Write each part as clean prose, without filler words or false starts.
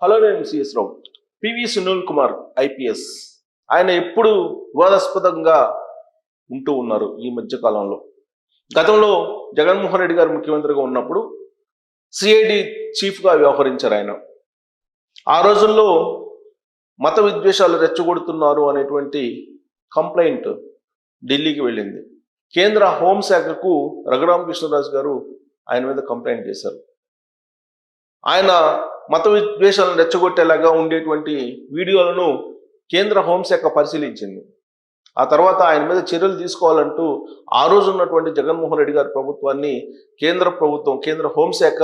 Hello, నేను CS రావు. PV Sunil Kumar IPS ఆయన ఎప్పుడు వివాదాస్పదంగా ఉంటూ ఉన్నారు ఈ మధ్య కాలంలో. గతంలో జగన్మోహన్ రెడ్డి గారు ముఖ్యమంత్రిగా ఉన్నప్పుడు సిఐడి చీఫ్గా వ్యవహరించారు ఆయన. ఆ రోజుల్లో మత విద్వేషాలు రెచ్చగొడుతున్నారు అనేటువంటి కంప్లైంట్ ఢిల్లీకి వెళ్ళింది. కేంద్ర హోంశాఖకు రఘురామకృష్ణరాజు గారు ఆయన మీద కంప్లైంట్ చేశారు. ఆయన మత విద్వేషాలను రెచ్చగొట్టేలాగా ఉండేటువంటి వీడియోలను కేంద్ర హోంశాఖ పరిశీలించింది. ఆ తర్వాత ఆయన మీద చర్యలు తీసుకోవాలంటూ ఆ రోజు ఉన్నటువంటి జగన్మోహన్ రెడ్డి గారి ప్రభుత్వాన్ని కేంద్ర హోంశాఖ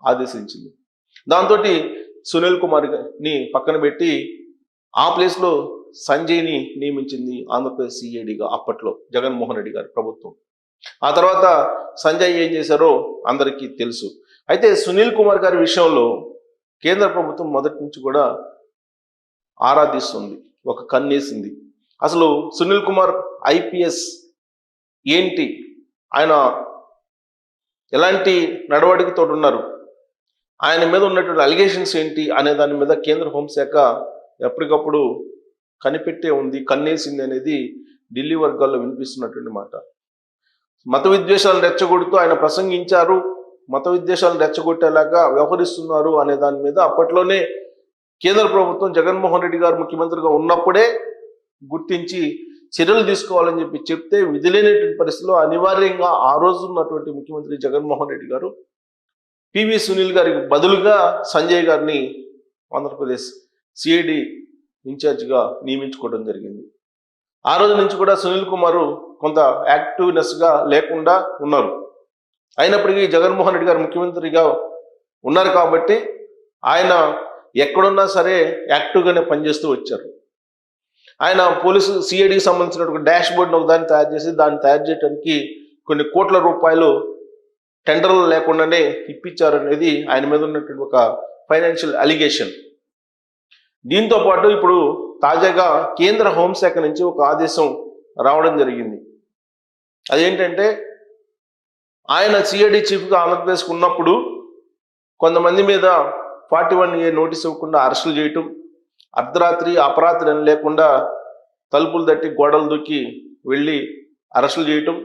ఆదేశించింది. దాంతో సునీల్ కుమార్ని పక్కన పెట్టి ఆ ప్లేస్లో సంజయ్ని నియమించింది ఆంధ్రప్రదేశ్ సిఐడిగా అప్పట్లో జగన్మోహన్ రెడ్డి గారి ప్రభుత్వం. ఆ తర్వాత సంజయ్ ఏం చేశారో అందరికీ తెలుసు. అయితే సునీల్ కుమార్ గారి విషయంలో కేంద్ర ప్రభుత్వం మొదటి నుంచి కూడా ఆరాధిస్తుంది, ఒక కన్నేసింది. అసలు సునీల్ కుమార్ ఐపీఎస్ ఏంటి, ఆయన ఎలాంటి నడవడికతో ఉన్నారు, ఆయన మీద ఉన్నటువంటి అలిగేషన్స్ ఏంటి అనే దాని మీద కేంద్ర హోంశాఖ ఎప్పటికప్పుడు కనిపెట్టే ఉంది, కన్నేసింది అనేది ఢిల్లీ వర్గాల్లో వినిపిస్తున్నటువంటి మాట. మత విద్వేషాలను రెచ్చగొడుతూ ఆయన ప్రసంగించారు, మత విద్వేషాలను రెచ్చగొట్టేలాగా వ్యవహరిస్తున్నారు అనే దాని మీద అప్పట్లోనే కేంద్ర ప్రభుత్వం జగన్మోహన్ రెడ్డి గారు ముఖ్యమంత్రిగా ఉన్నప్పుడే గుర్తించి చర్యలు తీసుకోవాలని చెప్తే విధిలేనటువంటి పరిస్థితిలో అనివార్యంగా ఆ రోజు ఉన్నటువంటి ముఖ్యమంత్రి జగన్మోహన్ రెడ్డి గారు పివి సునీల్ గారికి బదులుగా సంజయ్ గారిని ఆంధ్రప్రదేశ్ సిఐడి ఇన్ఛార్జిగా నియమించుకోవడం జరిగింది. ఆ రోజు నుంచి కూడా సునీల్ కుమార్ కొంత యాక్టివ్నెస్గా లేకుండా ఉన్నారు. అయినప్పటికీ జగన్మోహన్ రెడ్డి గారు ముఖ్యమంత్రిగా ఉన్నారు కాబట్టి ఆయన ఎక్కడున్నా సరే యాక్టివ్గానే పనిచేస్తూ వచ్చారు. ఆయన పోలీసు సిఐడికి సంబంధించినటువంటి డాష్ బోర్డ్ని ఒకదాన్ని తయారు చేసి దాన్ని తయారు చేయడానికి కొన్ని కోట్ల రూపాయలు టెండర్లు లేకుండానే ఇప్పించారు అనేది ఆయన మీద ఉన్నటువంటి ఒక ఫైనాన్షియల్ అలిగేషన్. దీంతో పాటు ఇప్పుడు తాజాగా కేంద్ర హోంశాఖ నుంచి ఒక ఆదేశం రావడం జరిగింది. అదేంటంటే ఆయన సిఐడి చీఫ్గా ఆంధ్రప్రదేశ్కి ఉన్నప్పుడు కొంతమంది మీద 41A నోటీస్ ఇవ్వకుండా అరెస్టులు చేయటం, అర్ధరాత్రి అపరాత్రి అని లేకుండా తలుపులు తట్టి గోడలు దూకి వెళ్ళి అరెస్టులు చేయటం,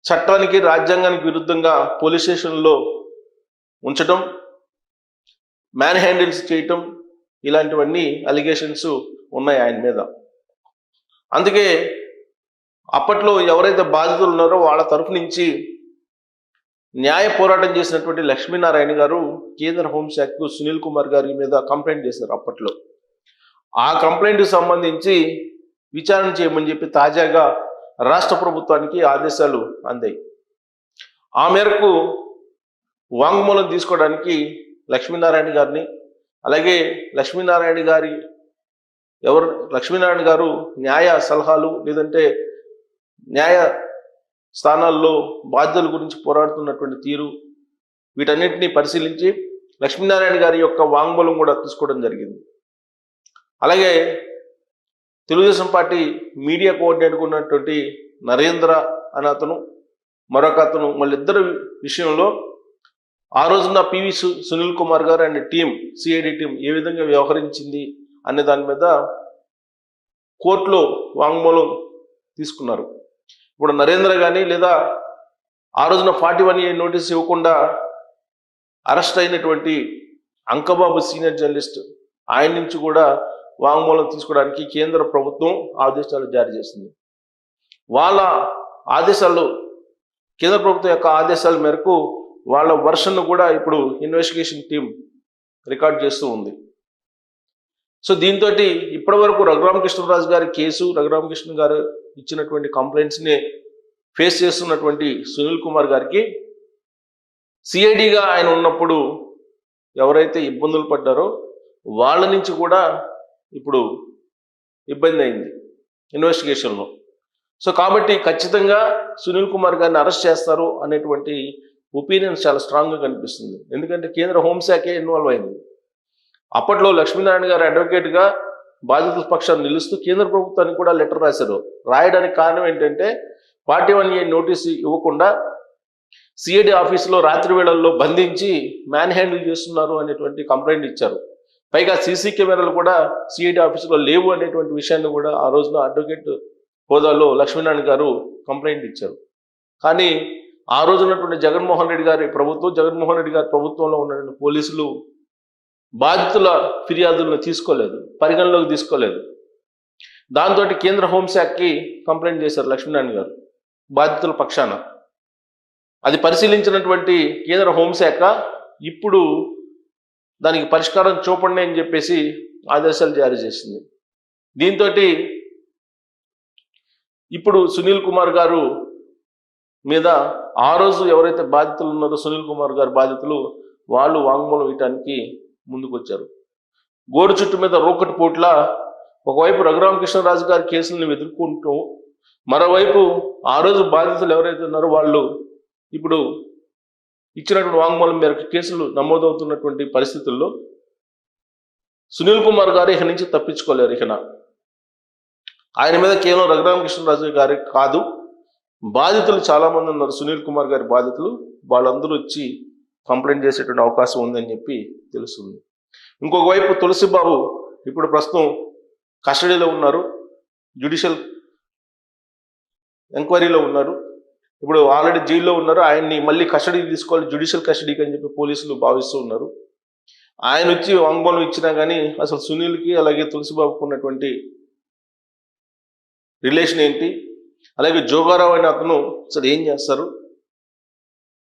చట్టానికి రాజ్యాంగానికి విరుద్ధంగా పోలీస్ స్టేషన్లో ఉంచటం, మ్యాన్ హ్యాండిల్స్ చేయటం, ఇలాంటివన్నీ అలిగేషన్స్ ఉన్నాయి ఆయన మీద. అందుకే అప్పట్లో ఎవరైతే బాధితులు ఉన్నారో వాళ్ళ తరఫు నుంచి న్యాయ పోరాటం చేసినటువంటి లక్ష్మీనారాయణ గారు కేంద్ర హోంశాఖకు సునీల్ కుమార్ గారి మీద కంప్లైంట్ చేశారు అప్పట్లో. ఆ కంప్లైంట్కి సంబంధించి విచారణ చేయమని చెప్పి తాజాగా రాష్ట్ర ప్రభుత్వానికి ఆదేశాలు అందాయి. ఆ మేరకు వాంగ్మూలం తీసుకోవడానికి లక్ష్మీనారాయణ గారిని, అలాగే లక్ష్మీనారాయణ గారు న్యాయ సలహాలు లేదంటే న్యాయ స్థానాల్లో బాధ్యతల గురించి పోరాడుతున్నటువంటి తీరు, వీటన్నిటిని పరిశీలించి లక్ష్మీనారాయణ గారి యొక్క వాంగ్మూలం కూడా తీసుకోవడం జరిగింది. అలాగే తెలుగుదేశం పార్టీ మీడియా కోఆర్డినేటర్గా ఉన్నటువంటి నరేంద్ర అనే అతను, మరొక అతను, వాళ్ళిద్దరు విషయంలో ఆ రోజున పివి సునీల్ కుమార్ గారు అండ్ టీం, సిఐడి టీం ఏ విధంగా వ్యవహరించింది అనే దాని మీద కోర్టులో వాంగ్మూలం తీసుకున్నారు. ఇప్పుడు నరేంద్ర కానీ లేదా ఆ రోజున 41A నోటీస్ ఇవ్వకుండా అరెస్ట్ అయినటువంటి అంకబాబు సీనియర్ జర్నలిస్ట్, ఆయన నుంచి కూడా వాంగ్మూలం తీసుకోవడానికి కేంద్ర ప్రభుత్వం ఆదేశాలు జారీ చేసింది. వాళ్ళ ఆదేశాలు, కేంద్ర ప్రభుత్వం యొక్క ఆదేశాల మేరకు వాళ్ళ వర్షన్ను కూడా ఇప్పుడు ఇన్వెస్టిగేషన్ టీం రికార్డ్ చేస్తూ ఉంది. సో దీంతో ఇప్పటి వరకు రఘురామకృష్ణరాజు గారి కేసు, రఘురామకృష్ణ గారు ఇచ్చినటువంటి కంప్లైంట్స్ని ఫేస్ చేస్తున్నటువంటి సునీల్ కుమార్ గారికి సిఐడిగా ఆయన ఉన్నప్పుడు ఎవరైతే ఇబ్బందులు పడ్డారో వాళ్ళ నుంచి కూడా ఇప్పుడు ఇబ్బంది అయింది ఇన్వెస్టిగేషన్లో. సో కాబట్టి ఖచ్చితంగా సునీల్ కుమార్ గారిని అరెస్ట్ చేస్తారు అనేటువంటి ఒపీనియన్స్ చాలా స్ట్రాంగ్గా కనిపిస్తుంది. ఎందుకంటే కేంద్ర హోంశాఖే ఇన్వాల్వ్ అయింది. అప్పట్లో లక్ష్మీనారాయణ గారు అడ్వకేట్గా బాధితుల పక్షాన్ని నిలుస్తూ కేంద్ర ప్రభుత్వానికి కూడా లెటర్ రాశారు. రాయడానికి కారణం ఏంటంటే 41A నోటీసు ఇవ్వకుండా సిఐడి ఆఫీసులో రాత్రి వేళల్లో బంధించి మ్యాన్ హ్యాండిల్ చేస్తున్నారు అనేటువంటి కంప్లైంట్ ఇచ్చారు. పైగా సీసీ కెమెరాలు కూడా సిఐడి ఆఫీసులో లేవు అనేటువంటి విషయాన్ని కూడా ఆ రోజున అడ్వకేట్ హోదాలో లక్ష్మీనారాయణ గారు కంప్లైంట్ ఇచ్చారు. కానీ ఆ రోజు ఉన్నటువంటి జగన్మోహన్ రెడ్డి గారి ప్రభుత్వంలో ఉన్నటువంటి పోలీసులు బాధితుల ఫిర్యాదులను తీసుకోలేదు, పరిగణలోకి తీసుకోలేదు. దాంతో కేంద్ర హోంశాఖకి కంప్లైంట్ చేశారు లక్ష్మీనారాయణ గారు బాధితుల పక్షాన. అది పరిశీలించినటువంటి కేంద్ర హోంశాఖ ఇప్పుడు దానికి పరిష్కారం చూపండి అని చెప్పేసి ఆదేశాలు జారీ చేసింది. దీంతో ఇప్పుడు సునీల్ కుమార్ గారు మీద ఆ రోజు ఎవరైతే బాధితులు ఉన్నారో సునీల్ కుమార్ గారు బాధితులు వాళ్ళు వాంగ్మూలం ఇవ్వటానికి ముందుకు వచ్చారు. గోరు చుట్టు మీద రోకటి పోట్ల ఒకవైపు రఘురామకృష్ణరాజు గారి కేసులను ఎదుర్కొంటూ మరోవైపు ఆ రోజు బాధితులు ఎవరైతే ఉన్నారో వాళ్ళు ఇప్పుడు ఇచ్చినటువంటి వాంగ్మూలం మేరకు కేసులు నమోదవుతున్నటువంటి పరిస్థితుల్లో సునీల్ కుమార్ గారు ఇక నుంచి తప్పించుకోలేరు. ఆయన మీద కేవలం రఘురామకృష్ణరాజు గారి కాదు, బాధితులు చాలా మంది ఉన్నారు. సునీల్ కుమార్ గారి బాధితులు వాళ్ళందరూ వచ్చి కంప్లైంట్ చేసేటువంటి అవకాశం ఉందని చెప్పి తెలుస్తుంది. ఇంకొక వైపు తులసిబాబు ఇప్పుడు ప్రస్తుతం కస్టడీలో ఉన్నారు, జ్యుడిషియల్ ఎంక్వైరీలో ఉన్నారు. ఇప్పుడు ఆల్రెడీ జైల్లో ఉన్నారు. ఆయన్ని మళ్ళీ కస్టడీకి తీసుకోవాలి, జ్యుడిషియల్ కస్టడీకి అని చెప్పి పోలీసులు భావిస్తూ ఉన్నారు. ఆయన వచ్చి వాంగ్మూలం ఇచ్చినా కానీ అసలు సునీల్కి అలాగే తులసిబాబుకు ఉన్నటువంటి రిలేషన్ ఏంటి, అలాగే జోగారావు అనే అతను అసలు ఏం చేస్తారు,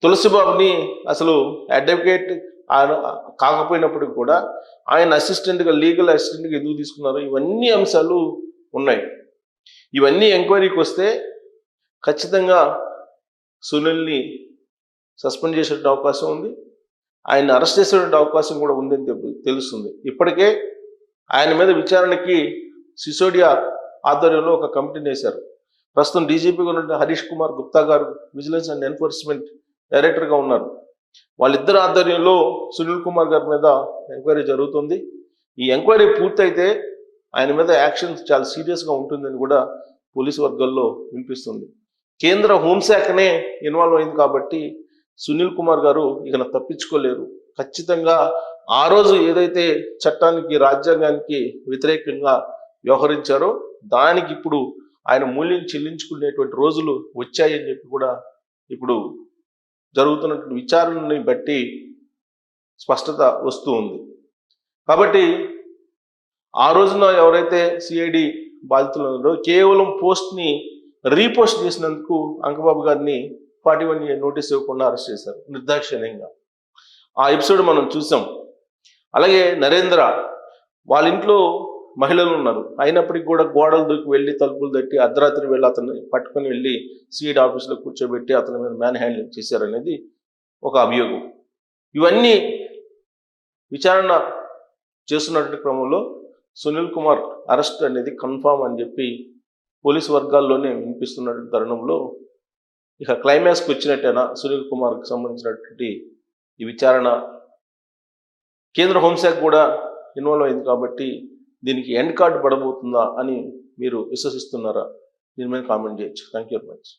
తులసిబాబుని అసలు అడ్వకేట్ కాకపోయినప్పటికీ కూడా ఆయన అసిస్టెంట్గా లీగల్ అసిస్టెంట్గా ఎందుకు తీసుకున్నారు, ఇవన్నీ అంశాలు ఉన్నాయి. ఇవన్నీ ఎంక్వైరీకి వస్తే ఖచ్చితంగా సునీల్ని సస్పెండ్ చేసేటువంటి అవకాశం ఉంది, ఆయన్ని అరెస్ట్ చేసేటువంటి అవకాశం కూడా ఉందని తెలుస్తుంది. ఇప్పటికే ఆయన మీద విచారణకి సిసోడియా ఆధ్వర్యంలో ఒక కమిటీని వేశారు. ప్రస్తుతం డీజీపీగా ఉన్న హరీష్ కుమార్ గుప్తా గారు విజిలెన్స్ అండ్ ఎన్ఫోర్స్మెంట్ డైరెక్టర్గా ఉన్నారు. వాళ్ళిద్దరు ఆధ్వర్యంలో సునీల్ కుమార్ గారి మీద ఎంక్వైరీ జరుగుతుంది. ఈ ఎంక్వైరీ పూర్తయితే ఆయన మీద యాక్షన్ చాలా సీరియస్గా ఉంటుందని కూడా పోలీసు వర్గాల్లో వినిపిస్తుంది. కేంద్ర హోంశాఖనే ఇన్వాల్వ్ అయింది కాబట్టి సునీల్ కుమార్ గారు ఇక తప్పించుకోలేరు. ఖచ్చితంగా ఆ రోజు ఏదైతే చట్టానికి రాజ్యాంగానికి వ్యతిరేకంగా వ్యవహరించారో దానికి ఇప్పుడు ఆయన మూల్యం చెల్లించుకునేటువంటి రోజులు వచ్చాయని చెప్పి కూడా ఇప్పుడు జరుగుతున్నటువంటి విచారణని బట్టి స్పష్టత వస్తూ ఉంది. కాబట్టి ఆ రోజున ఎవరైతే సిఐడి బాధితులు ఉన్నారో కేవలం పోస్ట్ని రీపోస్ట్ చేసినందుకు అంకబాబు గారిని 41 నోటీస్ ఇవ్వకుండా అరెస్ట్ చేశారు నిర్దాక్షిణ్యంగా. ఆ ఎపిసోడ్ మనం చూసాం. అలాగే నరేంద్ర వాళ్ళ ఇంట్లో మహిళలు ఉన్నారు, అయినప్పటికీ కూడా గోడలు దూకి వెళ్ళి తలుపులు తట్టి అర్ధరాత్రి వెళ్ళి అతన్ని పట్టుకొని వెళ్ళి సిఐడి ఆఫీసులో కూర్చోబెట్టి అతని మీద మ్యాన్ హ్యాండ్లింగ్ చేశారనేది ఒక అభియోగం. ఇవన్నీ విచారణ చేస్తున్నటువంటి క్రమంలో సునీల్ కుమార్ అరెస్ట్ అనేది కన్ఫామ్ అని చెప్పి పోలీసు వర్గాల్లోనే వినిపిస్తున్నటువంటి తరుణంలో ఇక క్లైమాక్స్కి వచ్చినట్టేనా సునీల్ కుమార్కి సంబంధించినటువంటి ఈ విచారణ? కేంద్ర హోంశాఖ కూడా ఇన్వాల్వ్ అయింది కాబట్టి దీనికి ఎండ్ కార్డు పడబోతుందా అని మీరు విశ్వసిస్తున్నారా? దీని మీద కామెంట్ చేయొచ్చు. Thank you very much.